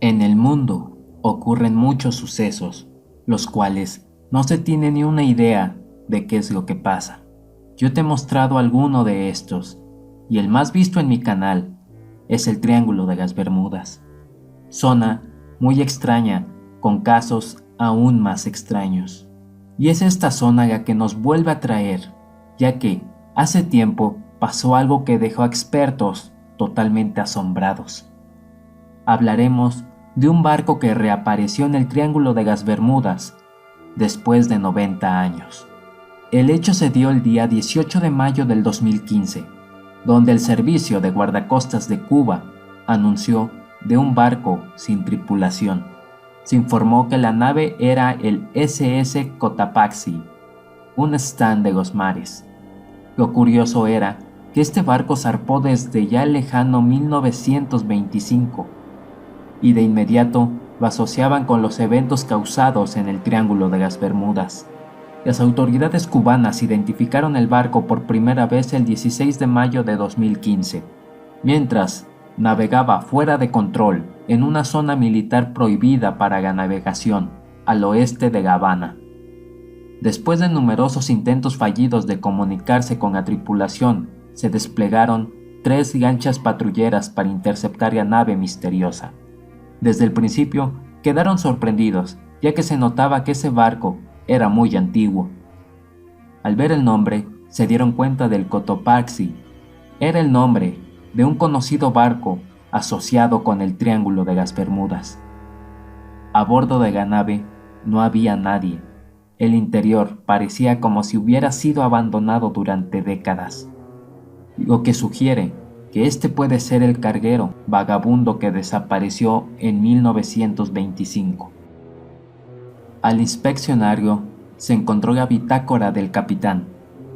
En el mundo ocurren muchos sucesos, los cuales no se tiene ni una idea de qué es lo que pasa. Yo te he mostrado alguno de estos, y el más visto en mi canal es el Triángulo de las Bermudas. Zona muy extraña, con casos aún más extraños. Y es esta zona la que nos vuelve a traer, ya que hace tiempo pasó algo que dejó a expertos totalmente asombrados. Hablaremos de un barco que reapareció en el Triángulo de las Bermudas después de 90 años. El hecho se dio el día 18 de mayo del 2015, donde el Servicio de Guardacostas de Cuba anunció de un barco sin tripulación. Se informó que la nave era el SS Cotopaxi, un stand de los mares. Lo curioso era que este barco zarpó desde ya el lejano 1925, y de inmediato lo asociaban con los eventos causados en el Triángulo de las Bermudas. Las autoridades cubanas identificaron el barco por primera vez el 16 de mayo de 2015, mientras navegaba fuera de control en una zona militar prohibida para la navegación, al oeste de La Habana. Después de numerosos intentos fallidos de comunicarse con la tripulación, se desplegaron 3 lanchas patrulleras para interceptar la nave misteriosa. Desde el principio quedaron sorprendidos, ya que se notaba que ese barco era muy antiguo. Al ver el nombre, se dieron cuenta del Cotopaxi. Era el nombre de un conocido barco asociado con el Triángulo de las Bermudas. A bordo de la nave no había nadie. El interior parecía como si hubiera sido abandonado durante décadas, lo que sugiere que este puede ser el carguero vagabundo que desapareció en 1925. Al inspeccionarlo, se encontró la bitácora del capitán,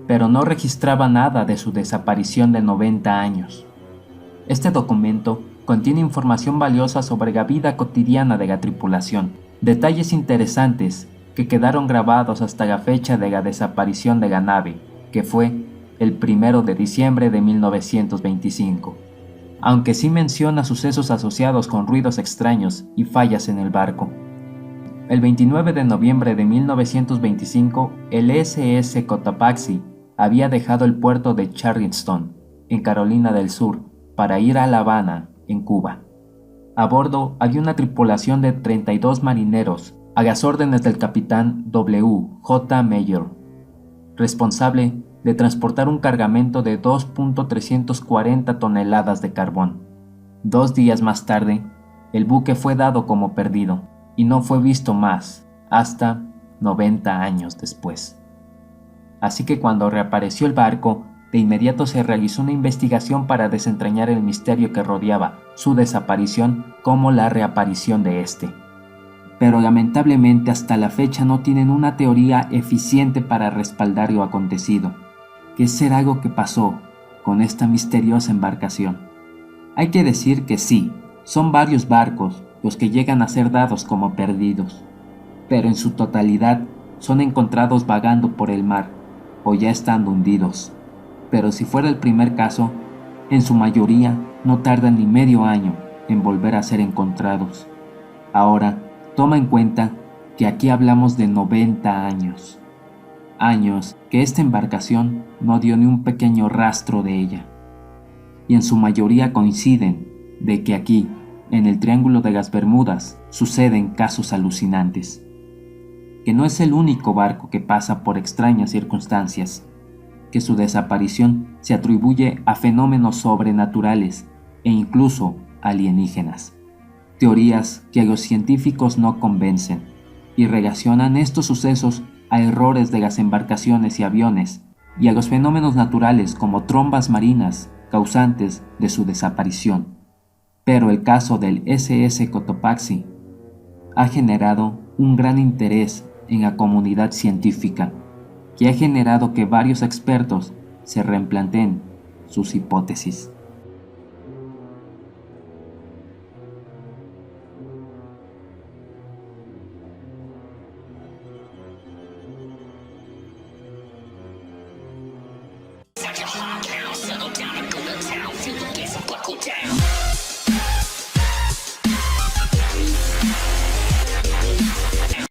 pero no registraba nada de su desaparición de 90 años. Este documento contiene información valiosa sobre la vida cotidiana de la tripulación, detalles interesantes que quedaron grabados hasta la fecha de la desaparición de la nave, que fue el 1 de diciembre de 1925, aunque sí menciona sucesos asociados con ruidos extraños y fallas en el barco. El 29 de noviembre de 1925, el SS Cotopaxi había dejado el puerto de Charleston, en Carolina del Sur, para ir a La Habana, en Cuba. A bordo había una tripulación de 32 marineros, a las órdenes del capitán W. J. Mayer, responsable de transportar un cargamento de 2.340 toneladas de carbón. 2 días más tarde, el buque fue dado como perdido y no fue visto más hasta 90 años después. Así que cuando reapareció el barco, de inmediato se realizó una investigación para desentrañar el misterio que rodeaba su desaparición como la reaparición de este. Pero lamentablemente hasta la fecha no tienen una teoría eficiente para respaldar lo acontecido. ¿Qué será algo que pasó con esta misteriosa embarcación? Hay que decir que sí, son varios barcos los que llegan a ser dados como perdidos, pero en su totalidad son encontrados vagando por el mar o ya estando hundidos. Pero si fuera el primer caso, en su mayoría no tardan ni medio año en volver a ser encontrados. Ahora, toma en cuenta que aquí hablamos de 90 años. Años que esta embarcación no dio ni un pequeño rastro de ella. Y en su mayoría coinciden de que aquí, en el Triángulo de las Bermudas, suceden casos alucinantes. Que no es el único barco que pasa por extrañas circunstancias, que su desaparición se atribuye a fenómenos sobrenaturales e incluso alienígenas. Teorías que a los científicos no convencen y relacionan estos sucesos a errores de las embarcaciones y aviones y a los fenómenos naturales como trombas marinas causantes de su desaparición. Pero el caso del SS Cotopaxi ha generado un gran interés en la comunidad científica, que ha generado que varios expertos se replanteen sus hipótesis. Settle down. down.